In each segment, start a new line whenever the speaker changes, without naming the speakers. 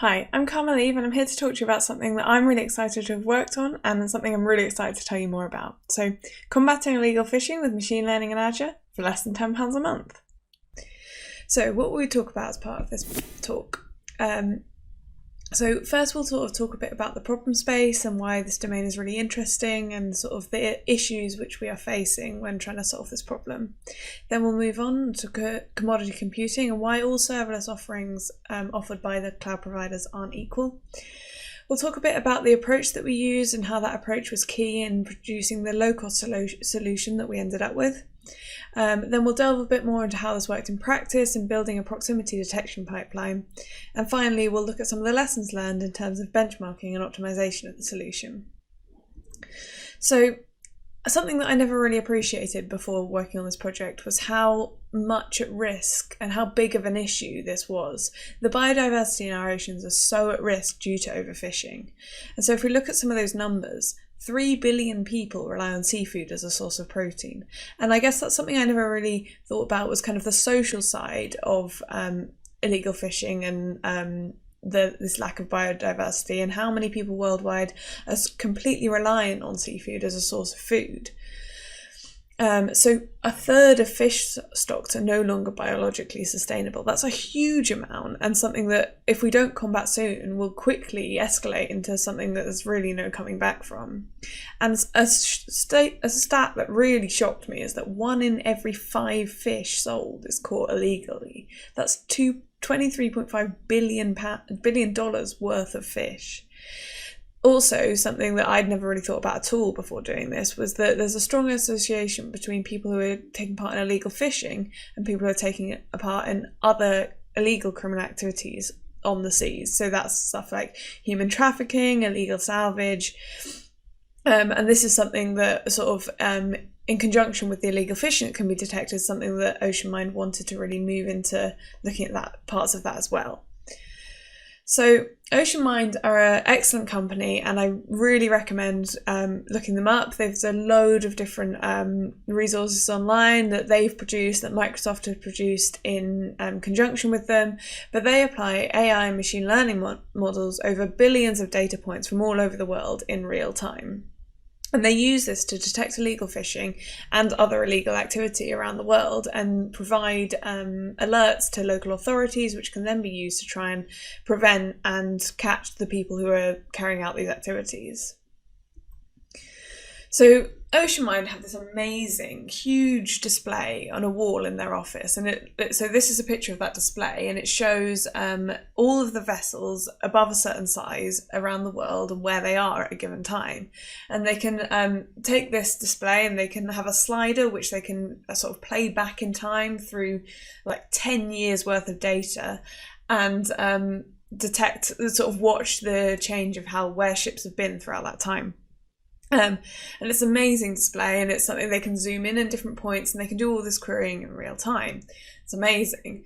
Hi, I'm Carmel and I'm here to talk to you about something that I'm really excited to have worked on and something I'm really excited to tell you more about. So, combating illegal phishing with machine learning and Azure for less than £10 a month. So, what will we talk about as part of this talk? So first we'll sort of talk a bit about the problem space and why this domain is really interesting and sort of the issues which we are facing when trying to solve this problem. Then we'll move on to commodity computing and why all serverless offerings offered by the cloud providers aren't equal. We'll talk a bit about the approach that we use and how that approach was key in producing the low-cost solution that we ended up with. Then we'll delve a bit more into how this worked in practice and building a proximity detection pipeline. And finally, we'll look at some of the lessons learned in terms of benchmarking and optimization of the solution. So, something that I never really appreciated before working on this project was how much at risk and how big of an issue this was. The biodiversity in our oceans are so at risk due to overfishing. And so if we look at some of those numbers, 3 billion people rely on seafood as a source of protein. And I guess that's something I never really thought about, was kind of the social side of illegal fishing and this lack of biodiversity and how many people worldwide are completely reliant on seafood as a source of food. So a third of fish stocks are no longer biologically sustainable. That's a huge amount, and something that if we don't combat soon will quickly escalate into something that there's really no coming back from. And a stat that really shocked me is that 1 in every 5 fish sold is caught illegally. That's $23.5 billion worth of fish. Also, something that I'd never really thought about at all before doing this was that there's a strong association between people who are taking part in illegal fishing and people who are taking part in other illegal criminal activities on the seas. So that's stuff like human trafficking, illegal salvage, and this is something that sort of in conjunction with the illegal fishing that can be detected, something that OceanMind wanted to really move into looking at that parts of that as well. So OceanMind are an excellent company and I really recommend looking them up. There's a load of different resources online that they've produced, that Microsoft has produced in conjunction with them, but they apply AI and machine learning models over billions of data points from all over the world in real time. And they use this to detect illegal fishing and other illegal activity around the world and provide alerts to local authorities, which can then be used to try and prevent and catch the people who are carrying out these activities. So OceanMind have this amazing, huge display on a wall in their office, and so this is a picture of that display, and it shows all of the vessels above a certain size around the world and where they are at a given time. And they can take this display and they can have a slider which they can sort of play back in time through like 10 years worth of data and detect, sort of watch the change of where ships have been throughout that time. And it's an amazing display, and it's something they can zoom in different points, and they can do all this querying in real time. It's amazing.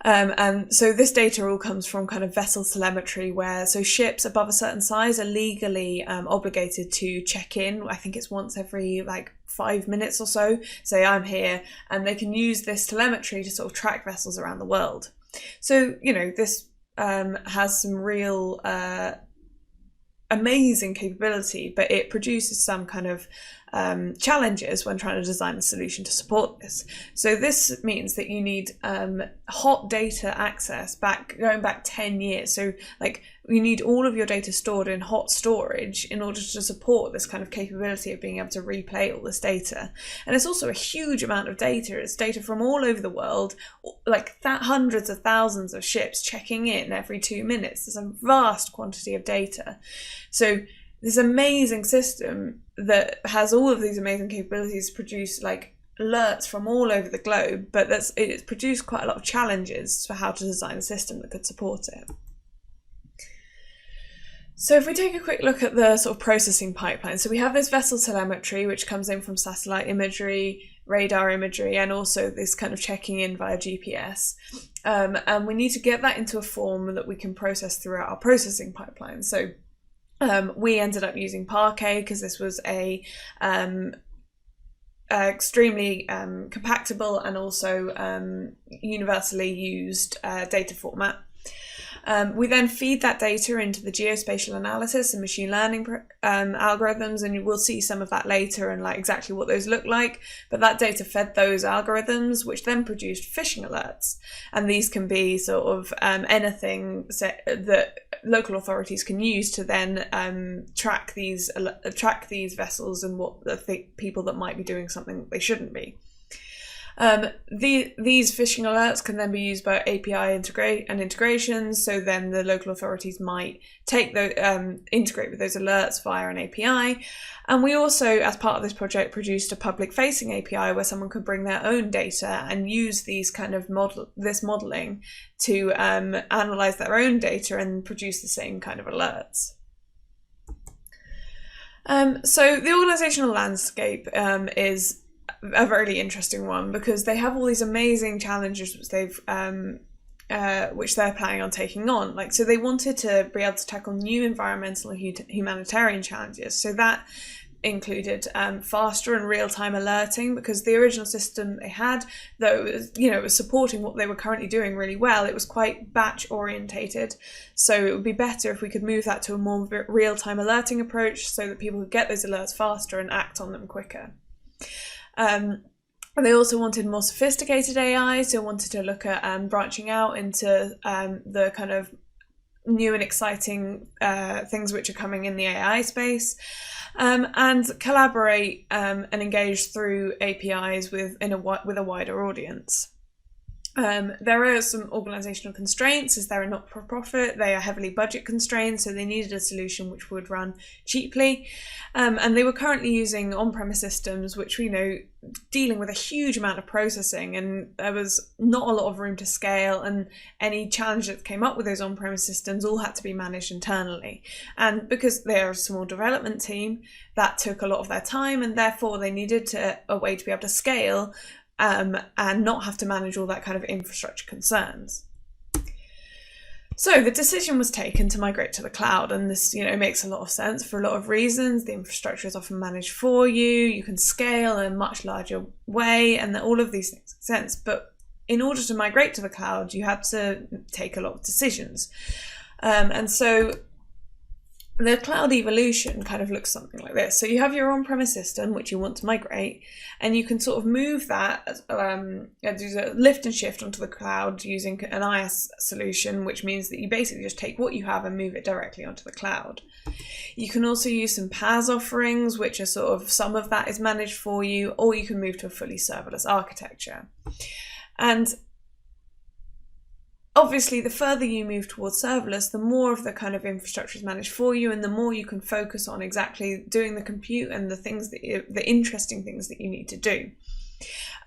And so this data all comes from kind of vessel telemetry, so ships above a certain size are legally obligated to check in. I think it's once every like 5 minutes or so, say I'm here, and they can use this telemetry to sort of track vessels around the world. So, you know, this has some real amazing capability, but it produces some kind of challenges when trying to design a solution to support this. So this means that you need hot data access going back 10 years. So like you need all of your data stored in hot storage in order to support this kind of capability of being able to replay all this data. And it's also a huge amount of data. It's data from all over the world, like hundreds of thousands of ships checking in every 2 minutes. There's a vast quantity of data. So this amazing system that has all of these amazing capabilities produce like alerts from all over the globe, but it's produced quite a lot of challenges for how to design a system that could support it. So if we take a quick look at the sort of processing pipeline, so we have this vessel telemetry which comes in from satellite imagery, radar imagery, and also this kind of checking in via GPS. And we need to get that into a form that we can process throughout our processing pipeline. So we ended up using Parquet because this was a extremely compactable and also universally used data format. We then feed that data into the geospatial analysis and machine learning algorithms, and we'll see some of that later and like exactly what those look like. But that data fed those algorithms, which then produced phishing alerts, and these can be sort of anything that local authorities can use to then track these vessels and what the people that might be doing something that they shouldn't be. These phishing alerts can then be used by API integrations. So then the local authorities might take the integrate with those alerts via an API. And we also, as part of this project, produced a public-facing API where someone could bring their own data and use these kind of modeling to analyze their own data and produce the same kind of alerts. So the organizational landscape is a really interesting one because they have all these amazing challenges which they're planning on taking on. Like, so they wanted to be able to tackle new environmental and humanitarian challenges. So that included faster and real-time alerting, because the original system they had, though it was supporting what they were currently doing really well, it was quite batch orientated. So it would be better if we could move that to a more real-time alerting approach so that people could get those alerts faster and act on them quicker. They also wanted more sophisticated AI, so wanted to look at branching out into the kind of new and exciting things which are coming in the AI space, and collaborate and engage through APIs with a wider audience. There are some organisational constraints, as they're a not-for-profit. They are heavily budget constrained, so they needed a solution which would run cheaply. And they were currently using on-premise systems, which we know dealing with a huge amount of processing, and there was not a lot of room to scale, and any challenge that came up with those on-premise systems all had to be managed internally. And because they're a small development team, that took a lot of their time, and therefore they needed a way to be able to scale and not have to manage all that kind of infrastructure concerns. So the decision was taken to migrate to the cloud, and this makes a lot of sense for a lot of reasons. The infrastructure is often managed for you, you can scale in a much larger way, and all of these things make sense. But in order to migrate to the cloud, you had to take a lot of decisions. And so the cloud evolution kind of looks something like this. So you have your on-premise system, which you want to migrate, and you can sort of move that, do a lift and shift onto the cloud using an IaaS solution, which means that you basically just take what you have and move it directly onto the cloud. You can also use some PaaS offerings, which are sort of, some of that is managed for you, or you can move to a fully serverless architecture. And obviously, the further you move towards serverless, the more of the kind of infrastructure is managed for you, and the more you can focus on exactly doing the compute and the things the interesting things that you need to do.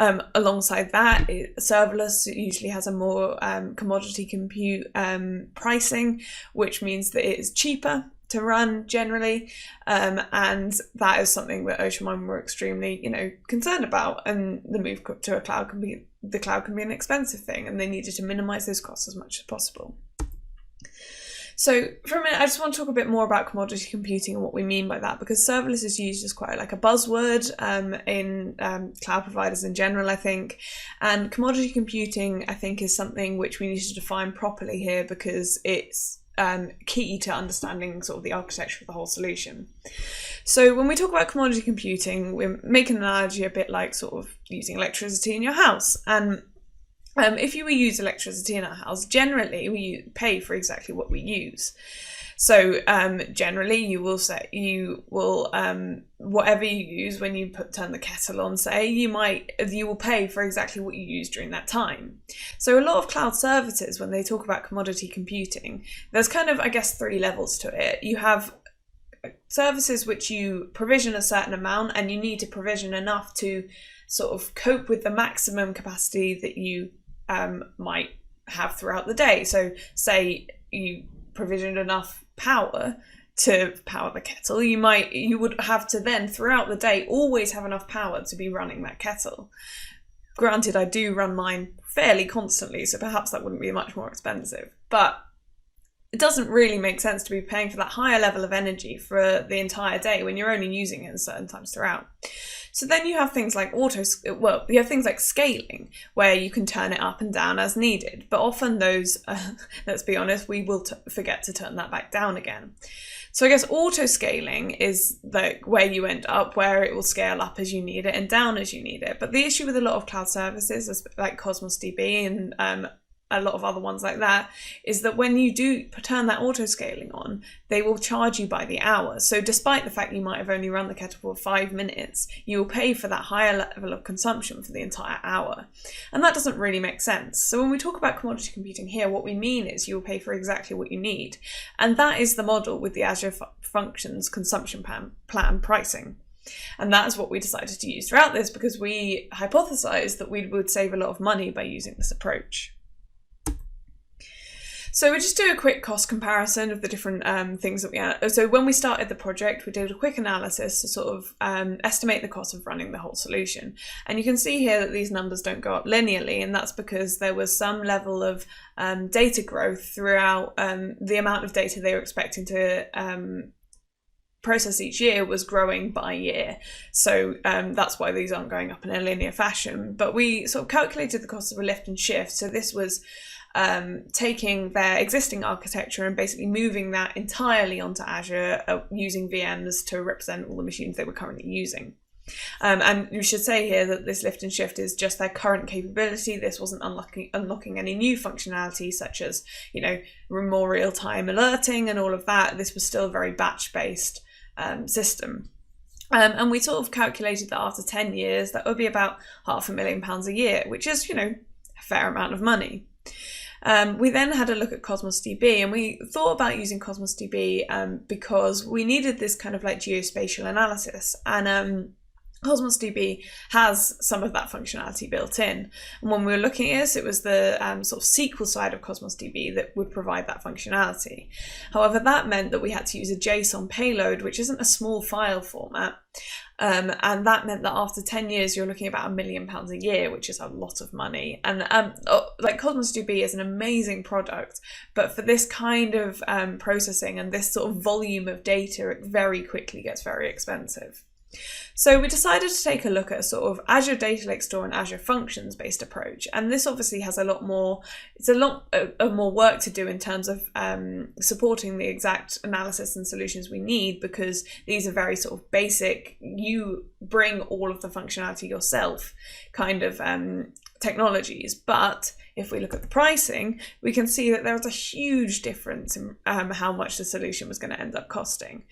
Alongside that, serverless usually has a more commodity compute pricing, which means that it is cheaper to run generally, and that is something that OceanMine were extremely concerned about. And the move to a cloud can be an expensive thing, and they needed to minimize those costs as much as possible. So for a minute, I just want to talk a bit more about commodity computing and what we mean by that, because serverless is used as quite like a buzzword in cloud providers in general, I think. And commodity computing, I think, is something which we need to define properly here, because it's key to understanding sort of the architecture of the whole solution. So when we talk about commodity computing, we're making an analogy a bit like sort of using electricity in your house. And if you use electricity in our house, generally we pay for exactly what we use. So generally you will whatever you use when you turn the kettle on, say, you will pay for exactly what you use during that time. So a lot of cloud services, when they talk about commodity computing, there's kind of, I guess, 3 levels to it. You have services which you provision a certain amount, and you need to provision enough to sort of cope with the maximum capacity that you might have throughout the day. So say you provisioned enough power to power the kettle, you would have to then throughout the day always have enough power to be running that kettle. Granted, I do run mine fairly constantly, so perhaps that wouldn't be much more expensive, but it doesn't really make sense to be paying for that higher level of energy for the entire day when you're only using it at certain times throughout. So then you have things like you have things like scaling, where you can turn it up and down as needed. But often those, let's be honest, we will forget to turn that back down again. So I guess auto scaling is like where you end up, where it will scale up as you need it and down as you need it. But the issue with a lot of cloud services, like Cosmos DB and a lot of other ones like that, is that when you do turn that auto scaling on, they will charge you by the hour. So despite the fact you might have only run the kettle for 5 minutes, you will pay for that higher level of consumption for the entire hour. And that doesn't really make sense. So when we talk about commodity computing here, what we mean is you will pay for exactly what you need. And that is the model with the Azure Functions consumption plan pricing. And that's what we decided to use throughout this, because we hypothesized that we would save a lot of money by using this approach. So we'll just do a quick cost comparison of the different things that we had. So when we started the project, we did a quick analysis to sort of estimate the cost of running the whole solution. And you can see here that these numbers don't go up linearly, and that's because there was some level of data growth throughout. The amount of data they were expecting to process each year was growing by year. So that's why these aren't going up in a linear fashion. But we sort of calculated the cost of a lift and shift. So this was taking their existing architecture and basically moving that entirely onto Azure using VMs to represent all the machines they were currently using. And you should say here that this lift and shift is just their current capability. This wasn't unlocking any new functionality, such as, more real-time alerting and all of that. This was still a very batch-based system. And we sort of calculated that after 10 years, that would be about £500,000 a year, which is, a fair amount of money. We then had a look at Cosmos DB, and we thought about using Cosmos DB because we needed this kind of like geospatial analysis, and Cosmos DB has some of that functionality built in. And when we were looking at this, it was the sort of SQL side of Cosmos DB that would provide that functionality. However, that meant that we had to use a JSON payload, which isn't a small file format. And that meant that after 10 years, you're looking at about £1 million a year, which is a lot of money. And like Cosmos DB is an amazing product, but for this kind of processing and this sort of volume of data, it very quickly gets very expensive. So we decided to take a look at a sort of Azure Data Lake Store and Azure Functions based approach. And this obviously has a lot more work to do in terms of supporting the exact analysis and solutions we need, because these are very sort of basic, you bring all of the functionality yourself kind of technologies. But if we look at the pricing, we can see that there was a huge difference in how much the solution was going to end up costing.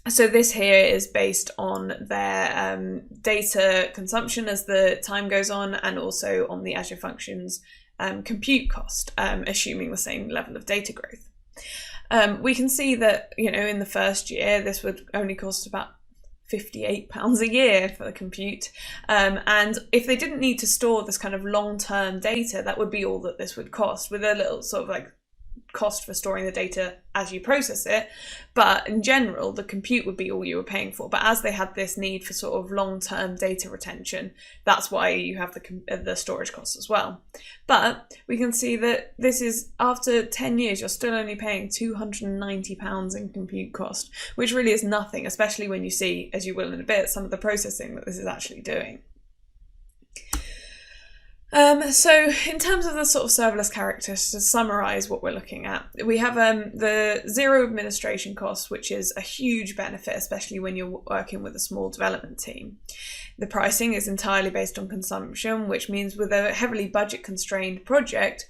So this here is based on their data consumption as the time goes on, and also on the Azure Functions compute cost, assuming the same level of data growth. We can see that, in the first year, this would only cost about £58 a year for the compute. And if they didn't need to store this kind of long-term data, that would be all that this would cost, with a little sort of like cost for storing the data as you process it. But in general, the compute would be all you were paying for. But as they had this need for sort of long-term data retention, that's why you have the storage costs as well. But we can see that this is, after 10 years, you're still only paying £290 in compute cost, which really is nothing, especially when you see, as you will in a bit, some of the processing that this is actually doing. So in terms of the sort of serverless characters, to summarize what we're looking at, we have the zero administration costs, which is a huge benefit, especially when you're working with a small development team. The pricing is entirely based on consumption, which means with a heavily budget constrained project,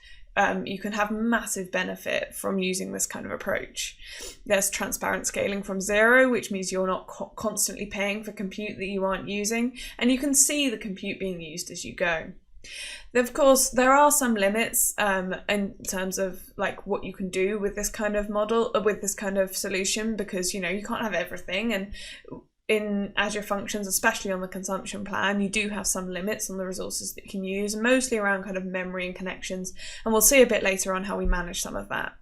you can have massive benefit from using this kind of approach. There's transparent scaling from zero, which means you're not constantly paying for compute that you aren't using, and you can see the compute being used as you go. Of course, there are some limits in terms of like what you can do with this kind of model, with this kind of solution, because you can't have everything, and in Azure Functions, especially on the consumption plan, you do have some limits on the resources that you can use, mostly around kind of memory and connections, and we'll see a bit later on how we manage some of that.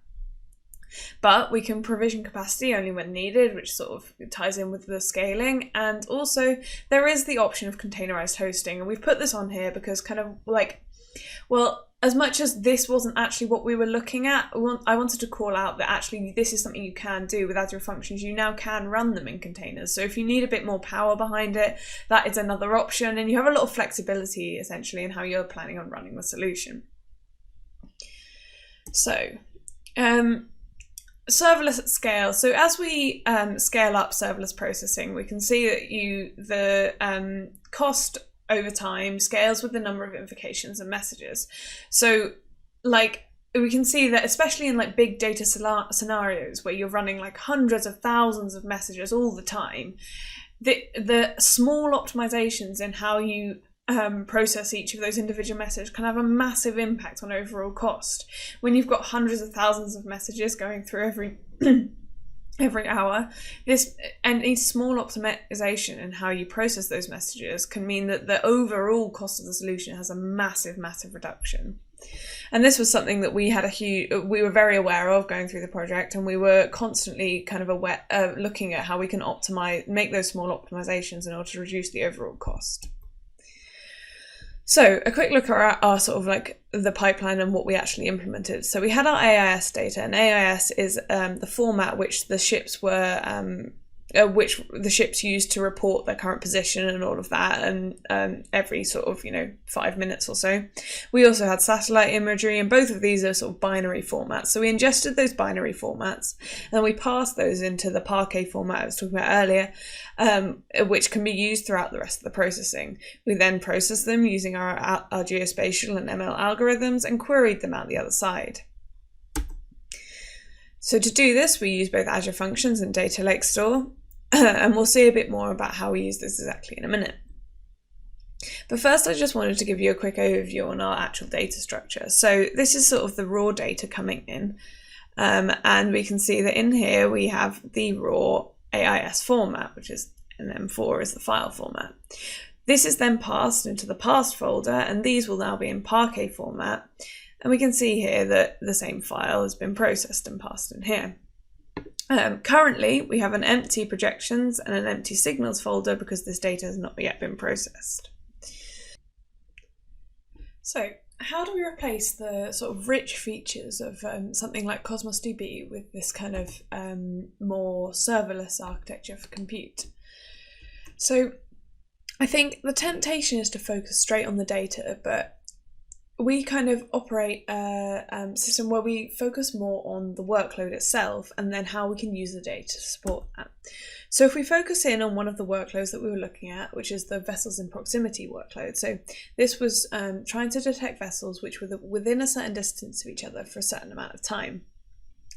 But we can provision capacity only when needed, which sort of ties in with the scaling. And also there is the option of containerized hosting. And we've put this on here because kind of like Well, as much as this wasn't actually what we were looking at, I wanted to call out that actually this is something you can do with Azure Functions. You now can run them in containers. So if you need a bit more power behind it, that is another option. And you have a lot of flexibility, essentially, in how you're planning on running the solution. So, serverless at scale. So as we scale up serverless processing, we can see that the cost over time scales with the number of invocations and messages. So like we can see that especially in like big data scenarios where you're running like hundreds of thousands of messages all the time, the small optimizations in how you process each of those individual messages can have a massive impact on overall cost. When you've got hundreds of thousands of messages going through every hour, any small optimization in how you process those messages can mean that the overall cost of the solution has a massive reduction. And this was something that we were very aware of going through the project, and we were constantly kind of looking at how we can make those small optimizations in order to reduce the overall cost. So a quick look at our sort of like the pipeline and what we actually implemented. So we had our AIS data, and AIS is the format which the ships used to report their current position and all of that, and every sort of 5 minutes or so. We also had satellite imagery, and both of these are sort of binary formats. So we ingested those binary formats, and then we passed those into the Parquet format I was talking about earlier, which can be used throughout the rest of the processing. We then processed them using our geospatial and ML algorithms and queried them out the other side. So to do this, we use both Azure Functions and Data Lake Store, and we'll see a bit more about how we use this exactly in a minute. But first, I just wanted to give you a quick overview on our actual data structure. So this is sort of the raw data coming in, and we can see that in here we have the raw AIS format, which is, and M4 is the file format. This is then passed into the parsed folder, and these will now be in Parquet format. And we can see here that the same file has been processed and passed in here. Currently, we have an empty projections and an empty signals folder because this data has not yet been processed. So how do we replace the sort of rich features of something like Cosmos DB with this kind of more serverless architecture for compute? So I think the temptation is to focus straight on the data, but we kind of operate a system where we focus more on the workload itself and then how we can use the data to support that. So if we focus in on one of the workloads that we were looking at, which is the vessels in proximity workload. So this was trying to detect vessels which were within a certain distance of each other for a certain amount of time.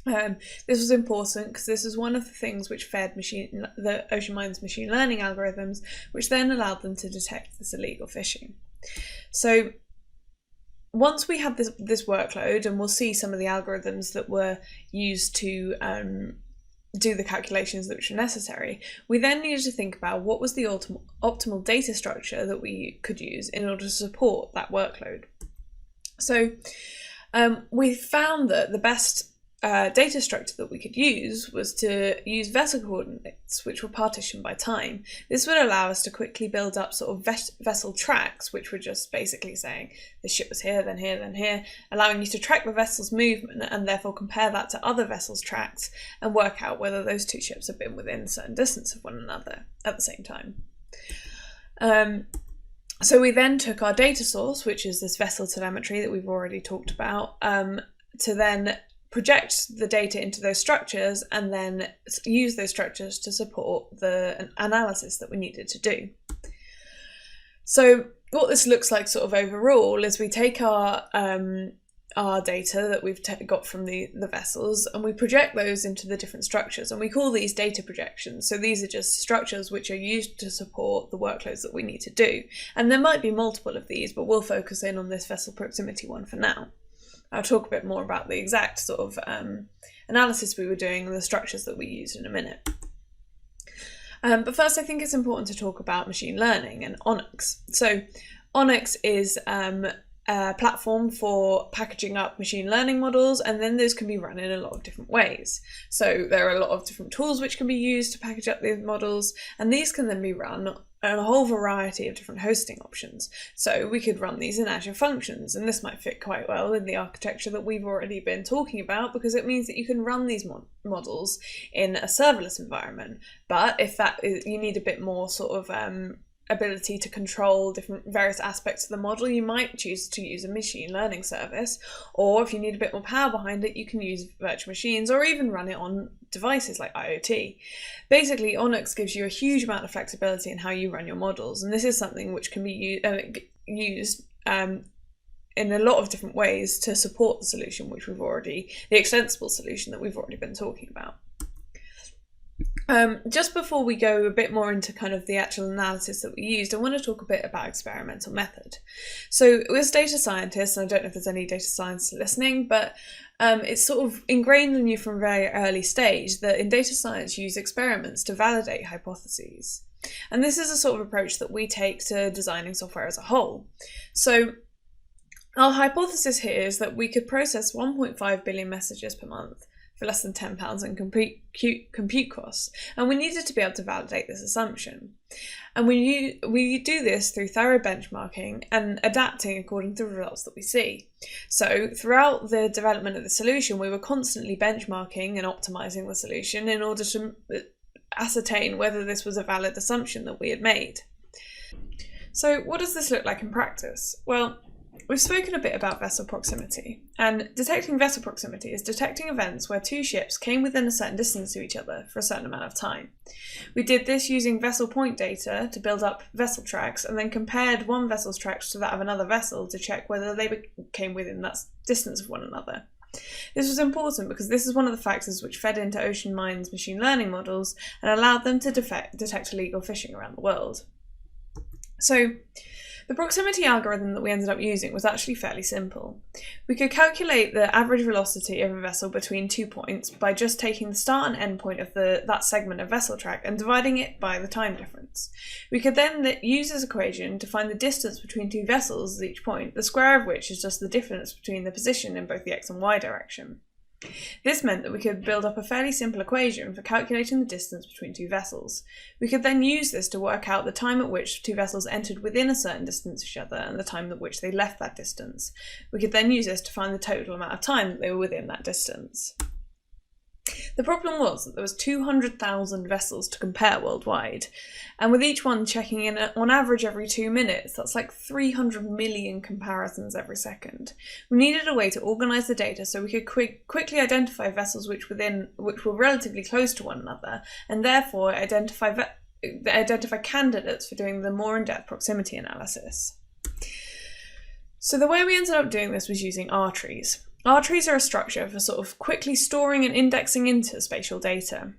This was important because this is one of the things which fed the OceanMine's machine learning algorithms, which then allowed them to detect this illegal phishing. So once we had this workload, and we'll see some of the algorithms that were used to do the calculations which were necessary, we then needed to think about what was the optimal data structure that we could use in order to support that workload. So we found that the best data structure that we could use was to use vessel coordinates which were partitioned by time. This would allow us to quickly build up sort of vessel tracks, which were just basically saying this ship was here, then here, then here, allowing you to track the vessel's movement and therefore compare that to other vessels' tracks and work out whether those two ships have been within a certain distance of one another at the same time. So we then took our data source, which is this vessel telemetry that we've already talked about, to then project the data into those structures and then use those structures to support the analysis that we needed to do. So what this looks like sort of overall is we take our data that we've got from the vessels and we project those into the different structures, and we call these data projections. So these are just structures which are used to support the workloads that we need to do. And there might be multiple of these, but we'll focus in on this vessel proximity one for now. I'll talk a bit more about the exact sort of analysis we were doing and the structures that we used in a minute. But first, I think it's important to talk about machine learning and Onyx. So Onyx is a platform for packaging up machine learning models, and then those can be run in a lot of different ways. So there are a lot of different tools which can be used to package up these models, and these can then be run a whole variety of different hosting options. So we could run these in Azure Functions, and this might fit quite well in the architecture that we've already been talking about, because it means that you can run these models in a serverless environment. But if that is, you need a bit more sort of ability to control different various aspects of the model, you might choose to use a machine learning service, or if you need a bit more power behind it, you can use virtual machines or even run it on devices like IoT. Basically, Onyx gives you a huge amount of flexibility in how you run your models, and this is something which can be used in a lot of different ways to support the solution the extensible solution that we've already been talking about. Just before we go a bit more into kind of the actual analysis that we used, I want to talk a bit about experimental method. So as data scientists, and I don't know if there's any data scientists listening, but it's sort of ingrained in you from a very early stage that in data science you use experiments to validate hypotheses. And this is a sort of approach that we take to designing software as a whole. So our hypothesis here is that we could process 1.5 billion messages per month for less than £10 in compute costs, and we needed to be able to validate this assumption. And we do this through thorough benchmarking and adapting according to the results that we see. So throughout the development of the solution, we were constantly benchmarking and optimizing the solution in order to ascertain whether this was a valid assumption that we had made. So what does this look like in practice? Well, we've spoken a bit about vessel proximity, and detecting vessel proximity is detecting events where two ships came within a certain distance to each other for a certain amount of time. We did this using vessel point data to build up vessel tracks, and then compared one vessel's tracks to that of another vessel to check whether they came within that distance of one another. This was important because this is one of the factors which fed into OceanMine's machine learning models and allowed them to detect illegal fishing around the world. So the proximity algorithm that we ended up using was actually fairly simple. We could calculate the average velocity of a vessel between 2 points by just taking the start and end point of that segment of vessel track and dividing it by the time difference. We could then use this equation to find the distance between two vessels at each point, the square of which is just the difference between the position in both the x and y direction. This meant that we could build up a fairly simple equation for calculating the distance between two vessels. We could then use this to work out the time at which two vessels entered within a certain distance of each other and the time at which they left that distance. We could then use this to find the total amount of time that they were within that distance. The problem was that there was 200,000 vessels to compare worldwide, and with each one checking in on average every 2 minutes, that's like 300 million comparisons every second. We needed a way to organise the data so we could quickly identify vessels which were relatively close to one another, and therefore identify candidates for doing the more in-depth proximity analysis. So the way we ended up doing this was using R-trees. R-trees are a structure for sort of quickly storing and indexing into spatial data.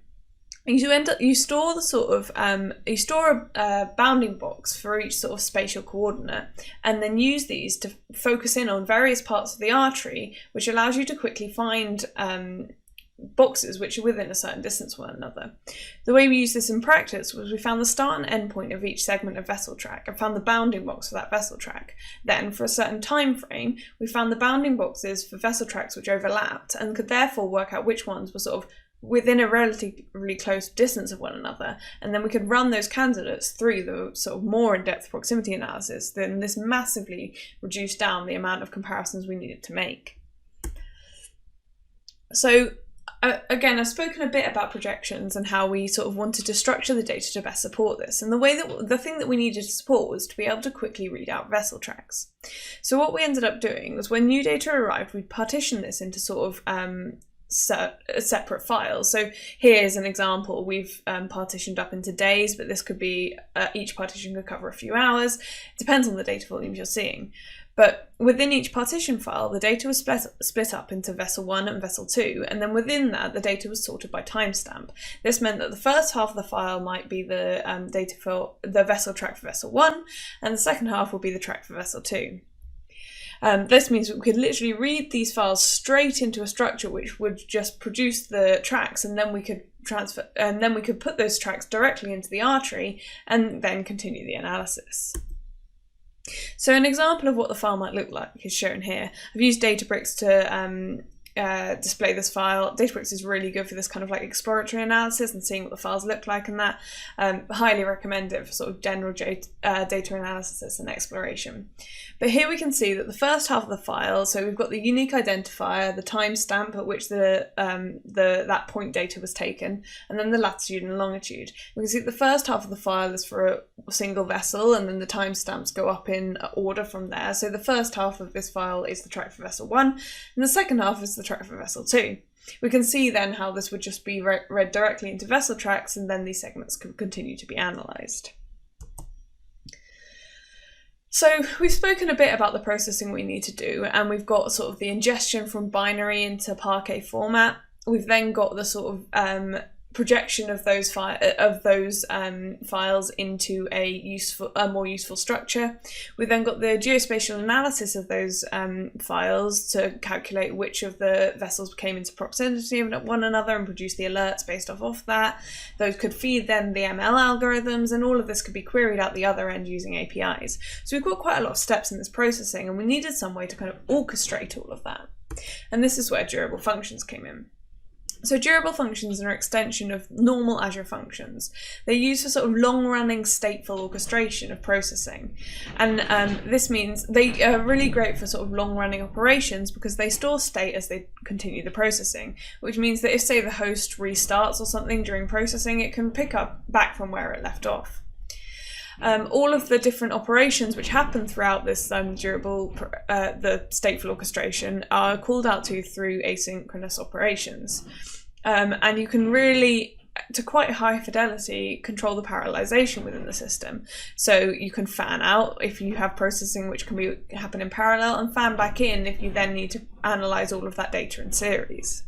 You store a bounding box for each sort of spatial coordinate, and then use these to focus in on various parts of the R-tree, which allows you to quickly find boxes which are within a certain distance of one another. The way we used this in practice was we found the start and end point of each segment of vessel track and found the bounding box for that vessel track. Then, for a certain time frame, we found the bounding boxes for vessel tracks which overlapped and could therefore work out which ones were sort of within a relatively close distance of one another, and then we could run those candidates through the sort of more in-depth proximity analysis. Then this massively reduced down the amount of comparisons we needed to make. So again, I've spoken a bit about projections and how we sort of wanted to structure the data to best support this. And the thing that we needed to support was to be able to quickly read out vessel tracks. So what we ended up doing was when new data arrived, we partitioned this into sort of separate files. So here's an example. We've partitioned up into days, but this could be, each partition could cover a few hours. It depends on the data volumes you're seeing. But within each partition file, the data was split up into vessel 1 and vessel 2, and then within that, the data was sorted by timestamp. This meant that the first half of the file might be the data for the vessel track for vessel 1, and the second half will be the track for vessel 2. This means we could literally read these files straight into a structure which would just produce the tracks, and then we could put those tracks directly into the R tree and then continue the analysis. So an example of what the file might look like is shown here. I've used Databricks display this file. Databricks is really good for this kind of like exploratory analysis and seeing what the files look like and that. Highly recommend it for sort of general data analysis and exploration. But here we can see that the first half of the file, so we've got the unique identifier, the timestamp at which that point data was taken, and then the latitude and longitude. We can see that the first half of the file is for a single vessel, and then the timestamps go up in order from there. So the first half of this file is the track for vessel 1, and the second half is the track for vessel 2. We can see then how this would just be read directly into vessel tracks, and then these segments can continue to be analysed. So we've spoken a bit about the processing we need to do, and we've got sort of the ingestion from binary into Parquet format. We've then got the sort of projection of those files into a more useful structure. We've then got the geospatial analysis of those files to calculate which of the vessels came into proximity of one another and produce the alerts based off of that. Those could feed then the ML algorithms, and all of this could be queried out the other end using APIs. So we've got quite a lot of steps in this processing, and we needed some way to kind of orchestrate all of that. And this is where durable functions came in. So durable functions are an extension of normal Azure functions. They're used for sort of long-running stateful orchestration of processing. And this means they are really great for sort of long-running operations because they store state as they continue the processing, which means that if, say, the host restarts or something during processing, it can pick up back from where it left off. All of the different operations which happen throughout this the stateful orchestration are called out to through asynchronous operations. And you can really, to quite high fidelity, control the parallelization within the system. So you can fan out if you have processing which can happen in parallel, and fan back in if you then need to analyze all of that data in series.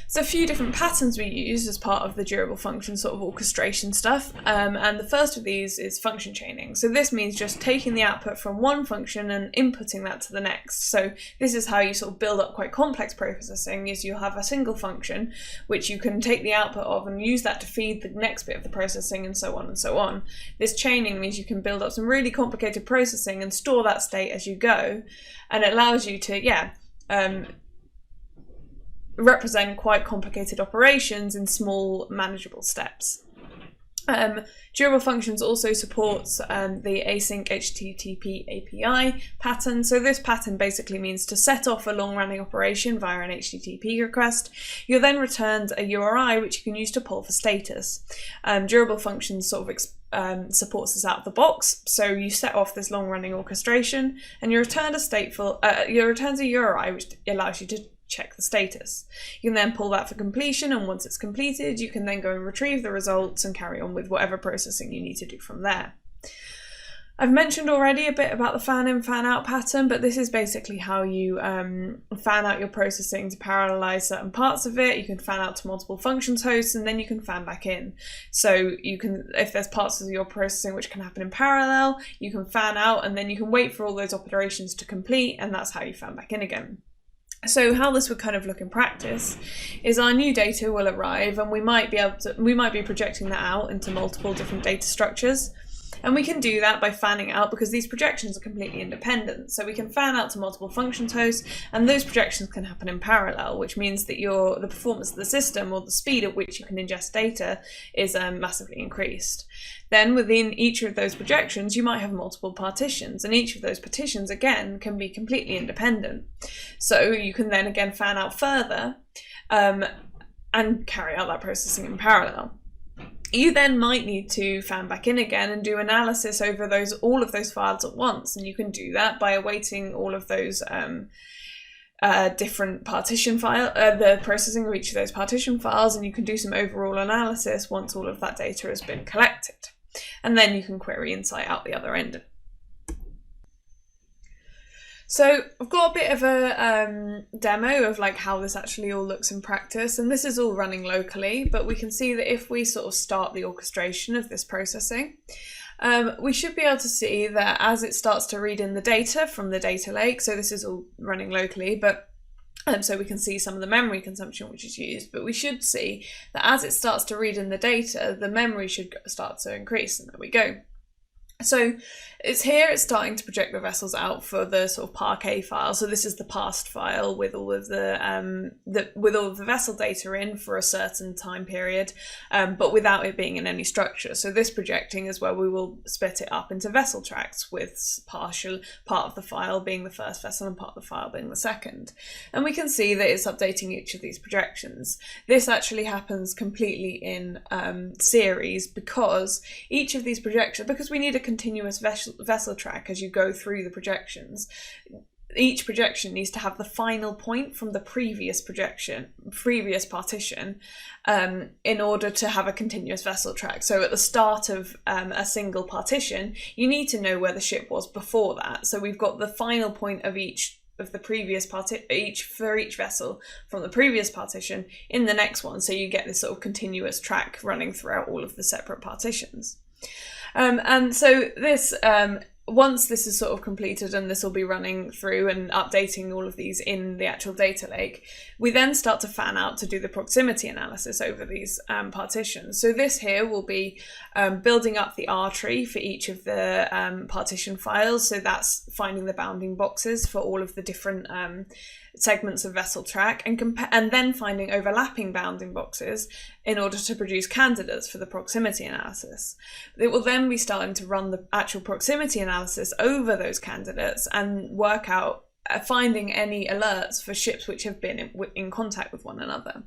So a few different patterns we use as part of the durable function sort of orchestration stuff, and the first of these is function chaining. So this means just taking the output from one function and inputting that to the next. So this is how you sort of build up quite complex processing, is you'll have a single function which you can take the output of and use that to feed the next bit of the processing, and so on and so on. This chaining means you can build up some really complicated processing and store that state as you go, and it allows you to, represent quite complicated operations in small, manageable steps. Durable functions also supports the Async Http Api pattern. So this pattern basically means to set off a long-running operation via an HTTP request. You're then returned a URI which you can use to poll for status. Durable functions sort of supports this out of the box. So you set off this long-running orchestration, and you return returns a URI which allows you to check the status. You can then pull that for completion, and once it's completed, you can then go and retrieve the results and carry on with whatever processing you need to do from there. I've mentioned already a bit about the fan-in, fan-out pattern, but this is basically how you fan out your processing to parallelize certain parts of it. You can fan out to multiple functions hosts, and then you can fan back in. So you can, if there's parts of your processing which can happen in parallel, you can fan out, and then you can wait for all those operations to complete, and that's how you fan back in again. So how this would kind of look in practice is our new data will arrive, and we might be projecting that out into multiple different data structures. And we can do that by fanning out because these projections are completely independent. So we can fan out to multiple functions hosts, and those projections can happen in parallel, which means that the performance of the system, or the speed at which you can ingest data, is massively increased. Then within each of those projections, you might have multiple partitions, and each of those partitions, again, can be completely independent. So you can then again fan out further and carry out that processing in parallel. You then might need to fan back in again and do analysis over all of those files at once, and you can do that by awaiting all of those different partition the processing of each of those partition files, and you can do some overall analysis once all of that data has been collected. And then you can query insight out the other end. So I've got a bit of a demo of like how this actually all looks in practice, and this is all running locally, but we can see that if we sort of start the orchestration of this processing, we should be able to see that as it starts to read in the data from the data lake, so this is all running locally, but so we can see some of the memory consumption which is used, but we should see that as it starts to read in the data, the memory should start to increase, and there we go. So it's starting to project the vessels out for the sort of Parquet file. So this is the past file with all of the vessel data in for a certain time period, but without it being in any structure. So this projecting is where we will split it up into vessel tracks, with part of the file being the first vessel and part of the file being the second. And we can see that it's updating each of these projections. This actually happens completely in series, because each of these projections, because we need a continuous vessel track as you go through the projections. Each projection needs to have the final point from the previous partition, in order to have a continuous vessel track. So at the start of a single partition, you need to know where the ship was before that. So we've got the final point of each of the previous for each vessel from the previous partition in the next one. So you get this sort of continuous track running throughout all of the separate partitions. And so this, once this is sort of completed, and this will be running through and updating all of these in the actual data lake, we then start to fan out to do the proximity analysis over these partitions. So this here will be building up the R tree for each of the partition files. So that's finding the bounding boxes for all of the different segments of vessel track, and then finding overlapping bounding boxes in order to produce candidates for the proximity analysis. It will then be starting to run the actual proximity analysis over those candidates and work out finding any alerts for ships which have been in contact with one another.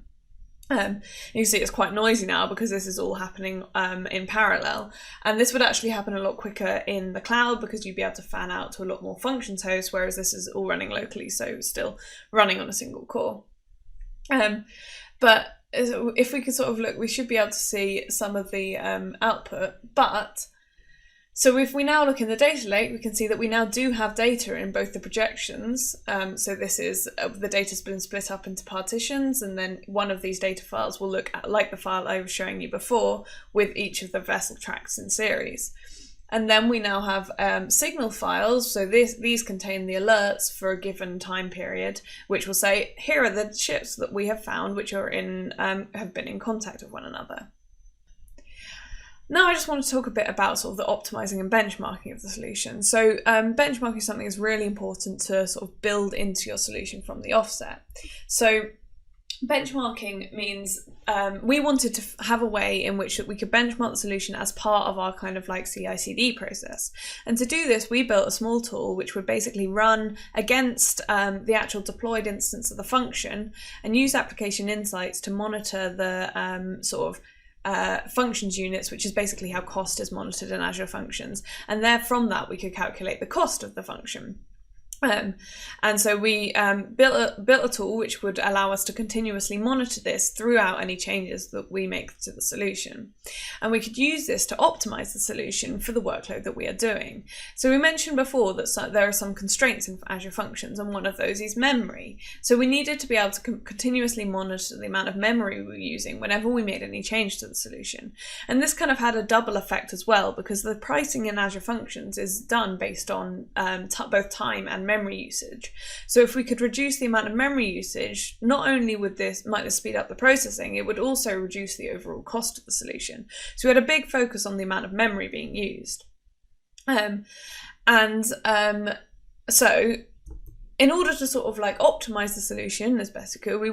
You can see it's quite noisy now because this is all happening in parallel, and this would actually happen a lot quicker in the cloud because you'd be able to fan out to a lot more functions hosts, whereas this is all running locally, so still running on a single core. But if we could sort of look, we should be able to see some of the output. But so if we now look in the data lake, we can see that we now do have data in both the projections. So this is the data's been split up into partitions, and then one of these data files will look at, like the file I was showing you before, with each of the vessel tracks in series. And then we now have signal files. So these contain the alerts for a given time period, which will say, here are the ships that we have found which are have been in contact with one another. Now I just want to talk a bit about sort of the optimizing and benchmarking of the solution. So benchmarking is something that's really important to sort of build into your solution from the offset. So benchmarking means we wanted to have a way in which we could benchmark the solution as part of our kind of like CI/CD process. And to do this, we built a small tool which would basically run against the actual deployed instance of the function and use application insights to monitor the sort of functions units, which is basically how cost is monitored in Azure Functions. And there from that, we could calculate the cost of the function. And so we built a tool which would allow us to continuously monitor this throughout any changes that we make to the solution. And we could use this to optimize the solution for the workload that we are doing. So we mentioned before that there are some constraints in Azure Functions, and one of those is memory. So we needed to be able to continuously monitor the amount of memory we were using whenever we made any change to the solution. And this kind of had a double effect as well, because the pricing in Azure Functions is done based on both time and memory usage. So if we could reduce the amount of memory usage, not only might this speed up the processing, it would also reduce the overall cost of the solution. So we had a big focus on the amount of memory being used. So in order to sort of like optimize the solution as best we could, we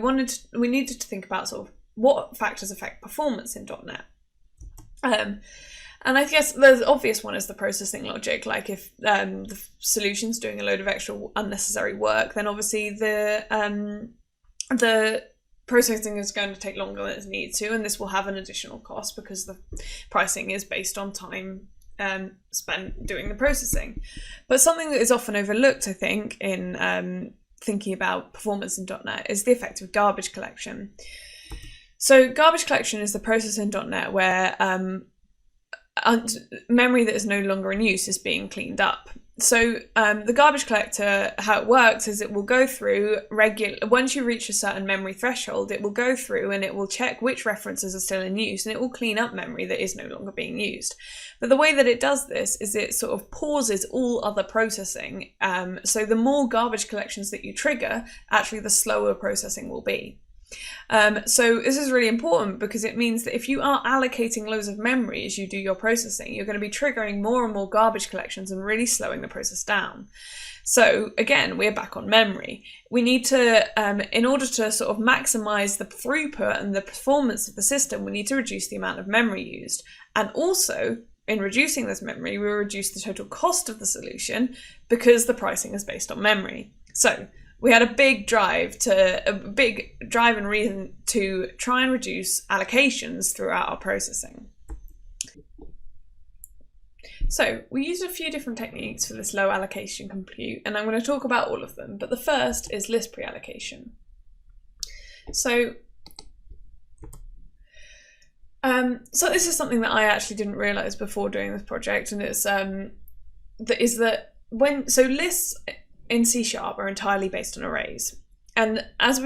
needed to think about sort of what factors affect performance in .NET. And I guess the obvious one is the processing logic. Like if the solution's doing a load of extra unnecessary work, then obviously the processing is going to take longer than it needs to, and this will have an additional cost because the pricing is based on time spent doing the processing. But something that is often overlooked, I think, in thinking about performance in .NET is the effect of garbage collection. So garbage collection is the process in .NET where memory that is no longer in use is being cleaned up. So the garbage collector, how it works is it will go through once you reach a certain memory threshold, it will go through and it will check which references are still in use, and it will clean up memory that is no longer being used. But the way that it does this is it sort of pauses all other processing. So the more garbage collections that you trigger, actually the slower processing will be. So this is really important because it means that if you are allocating loads of memory as you do your processing, you're going to be triggering more and more garbage collections and really slowing the process down. So again, we're back on memory. We need to, in order to sort of maximize the throughput and the performance of the system, we need to reduce the amount of memory used. And also, in reducing this memory, we reduce the total cost of the solution because the pricing is based on memory. So we had a big drive and reason to try and reduce allocations throughout our processing. So we used a few different techniques for this low allocation compute, and I'm going to talk about all of them, but the first is list pre-allocation. So this is something that I actually didn't realize before doing this project, and it's lists in C# are entirely based on arrays. And as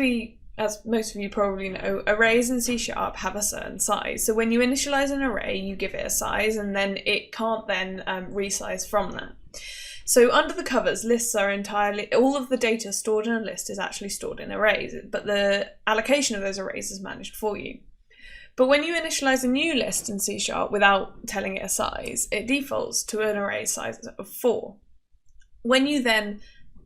most of you probably know, arrays in C# have a certain size. So when you initialize an array, you give it a size, and then it can't then resize from that. So under the covers, lists are all of the data stored in a list is actually stored in arrays, but the allocation of those arrays is managed for you. But when you initialize a new list in C# without telling it a size, it defaults to an array size of 4. When you then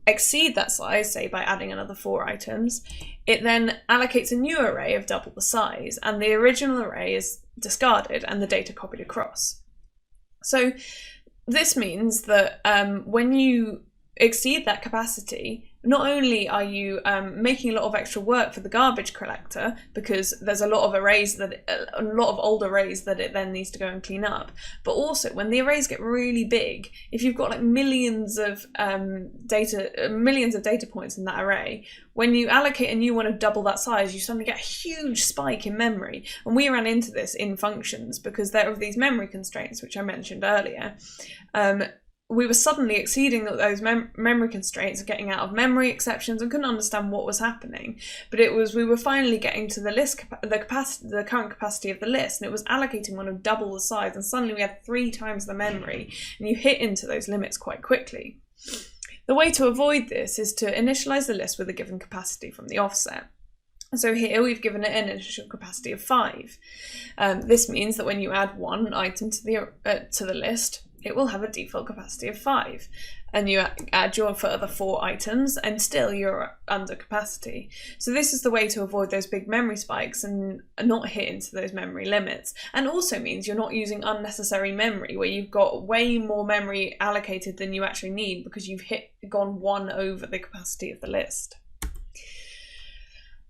exceed that size, say by adding another 4 items, it then allocates a new array of double the size, and the original array is discarded and the data copied across. So this means that when you exceed that capacity, not only are you making a lot of extra work for the garbage collector, because there's a lot of old arrays that it then needs to go and clean up, but also when the arrays get really big, if you've got like millions of data points in that array, when you allocate a new one of double that size, you suddenly get a huge spike in memory. And we ran into this in functions because there are these memory constraints, which I mentioned earlier. We were suddenly exceeding those memory constraints, getting out of memory exceptions, and couldn't understand what was happening. But we were finally getting to the current capacity of the list, and it was allocating one of double the size, and suddenly we had 3 times the memory, and you hit into those limits quite quickly. The way to avoid this is to initialize the list with a given capacity from the offset. So here we've given it an initial capacity of 5. This means that when you add 1 item to the list, it will have a default capacity of 5, and you add your further 4 items and still you're under capacity. So this is the way to avoid those big memory spikes and not hit into those memory limits, and also means you're not using unnecessary memory where you've got way more memory allocated than you actually need because you've gone 1 over the capacity of the list.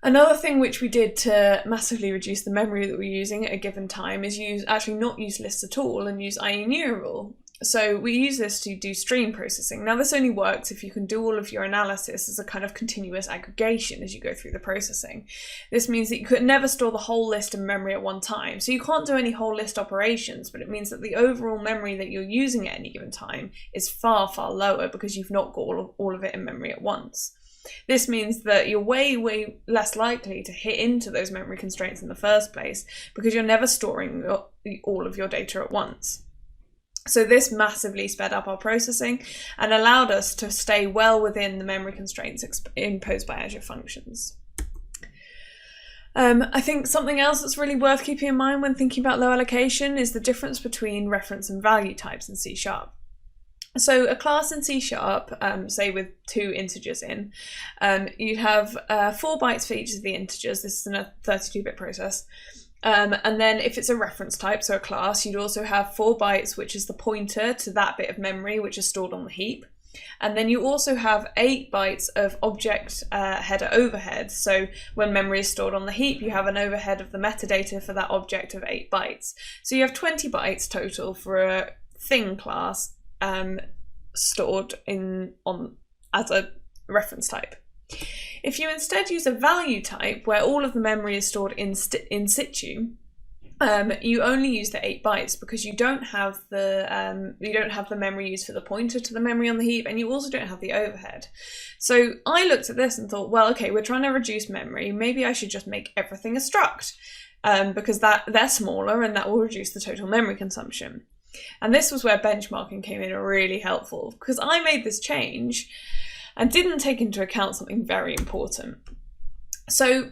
Another thing which we did to massively reduce the memory that we're using at a given time is not use lists at all and use IEnumerable. So we use this to do stream processing. Now this only works if you can do all of your analysis as a kind of continuous aggregation as you go through the processing. This means that you could never store the whole list in memory at one time. So you can't do any whole list operations, but it means that the overall memory that you're using at any given time is far, far lower because you've not got all of it in memory at once. This means that you're way, way less likely to hit into those memory constraints in the first place because you're never storing all of your data at once. So this massively sped up our processing and allowed us to stay well within the memory constraints imposed by Azure Functions. I think something else that's really worth keeping in mind when thinking about low allocation is the difference between reference and value types in C#. So a class in C#, say with 2 integers in, you'd have 4 bytes for each of the integers. This is in a 32-bit process. And then if it's a reference type, so a class, you'd also have 4 bytes, which is the pointer to that bit of memory which is stored on the heap. And then you also have 8 bytes of object header overhead. So when memory is stored on the heap, you have an overhead of the metadata for that object of 8 bytes. So you have 20 bytes total for a thing class stored as a reference type. If you instead use a value type where all of the memory is stored in situ, you only use the 8 bytes because you don't have the memory used for the pointer to the memory on the heap, and you also don't have the overhead. So I looked at this and thought, well, okay, we're trying to reduce memory. Maybe I should just make everything a struct because they're smaller and that will reduce the total memory consumption. And this was where benchmarking came in really helpful because I made this change and didn't take into account something very important. So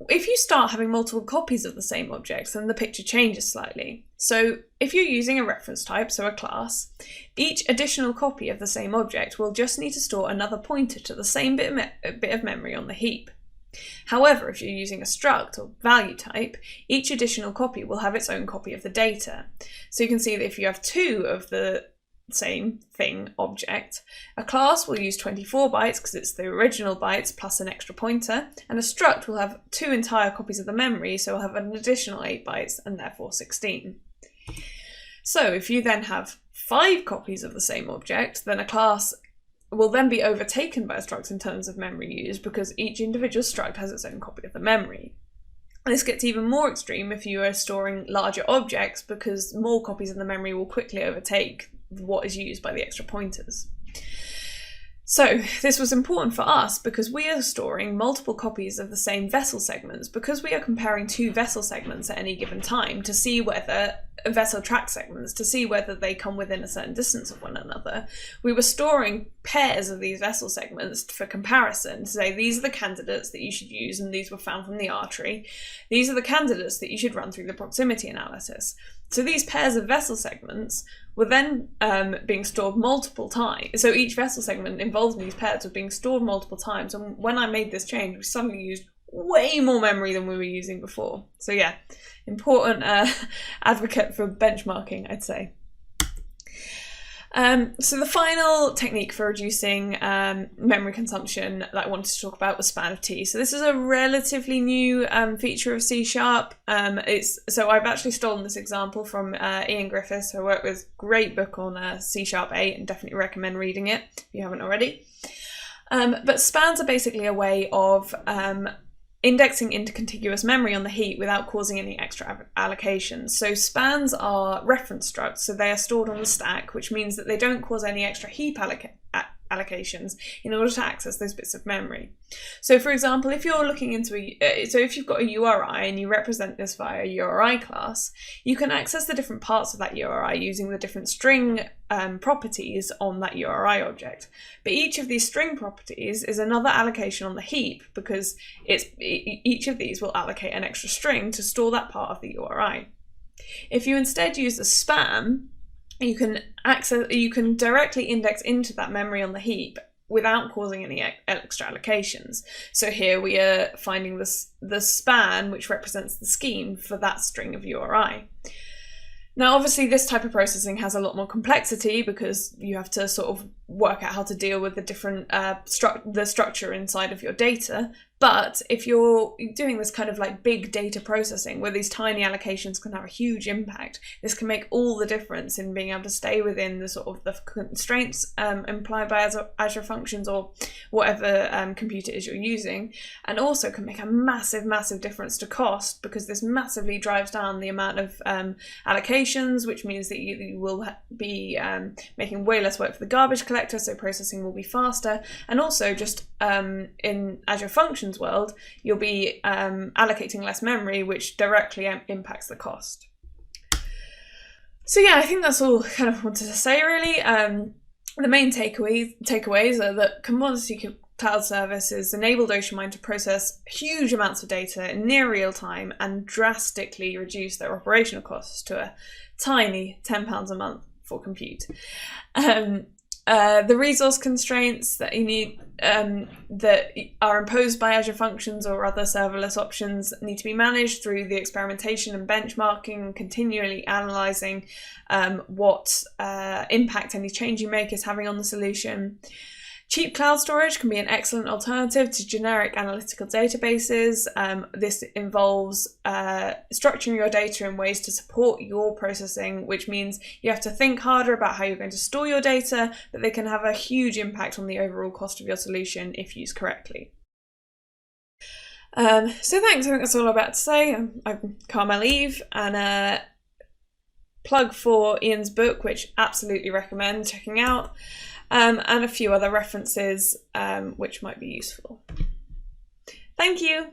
if you start having multiple copies of the same object, then the picture changes slightly. So if you're using a reference type, so a class, each additional copy of the same object will just need to store another pointer to the same bit of memory on the heap. However, if you're using a struct or value type, each additional copy will have its own copy of the data. So you can see that if you have two of the same thing object, a class will use 24 bytes because it's the original bytes plus an extra pointer, and a struct will have two entire copies of the memory, so it'll have an additional 8 bytes and therefore 16. So if you then have 5 copies of the same object, then a class will then be overtaken by a struct in terms of memory used because each individual struct has its own copy of the memory. This gets even more extreme if you are storing larger objects because more copies of the memory will quickly overtake what is used by the extra pointers. So this was important for us because we are storing multiple copies of the same vessel segments because we are comparing two vessel segments at any given time to see whether vessel track segments to see whether they come within a certain distance of one another. We were storing pairs of these vessel segments for comparison to say these are the candidates that you should use and these were found from the R tree. These are the candidates that you should run through the proximity analysis. So these pairs of vessel segments were then being stored multiple times. So each vessel segment involved in these pairs was being stored multiple times. And when I made this change, we suddenly used way more memory than we were using before. So yeah, important advocate for benchmarking, I'd say. So the final technique for reducing memory consumption that I wanted to talk about was span of T. So this is a relatively new feature of C#. So I've actually stolen this example from Ian Griffiths, who I work with. Great book on C# 8 and definitely recommend reading it if you haven't already. But spans are basically a way of indexing into contiguous memory on the heap without causing any extra allocations. So spans are reference structs, so they are stored on the stack, which means that they don't cause any extra heap allocations in order to access those bits of memory. So for example, if you're looking into if you've got a URI and you represent this via a URI class, you can access the different parts of that URI using the different string properties on that URI object. But each of these string properties is another allocation on the heap because each of these will allocate an extra string to store that part of the URI. If you instead use a span, you can directly index into that memory on the heap without causing any extra allocations. So here we are finding the span, which represents the scheme for that string of URI. Now, obviously, this type of processing has a lot more complexity because you have to sort of work out how to deal with the different the structure inside of your data. But if you're doing this kind of like big data processing where these tiny allocations can have a huge impact, this can make all the difference in being able to stay within the sort of the constraints implied by Azure Functions or whatever compute it is you're using, and also can make a massive, massive difference to cost because this massively drives down the amount of allocations, which means that you will be making way less work for the garbage collector, so processing will be faster, and also just in Azure Functions world, you'll be allocating less memory, which directly impacts the cost. So yeah, I think that's all kind of wanted to say really. The main takeaways are that commodity cloud services enabled OceanMind to process huge amounts of data in near real time and drastically reduce their operational costs to a tiny £10 a month for compute. The resource constraints that you need that are imposed by Azure Functions or other serverless options need to be managed through the experimentation and benchmarking, continually analysing what impact any change you make is having on the solution. Cheap cloud storage can be an excellent alternative to generic analytical databases. This involves structuring your data in ways to support your processing, which means you have to think harder about how you're going to store your data, but they can have a huge impact on the overall cost of your solution if used correctly. So thanks, I think that's all I'm about to say. I'm Carmel Eve, and plug for Ian's book, which absolutely recommend checking out. And a few other references which might be useful. Thank you.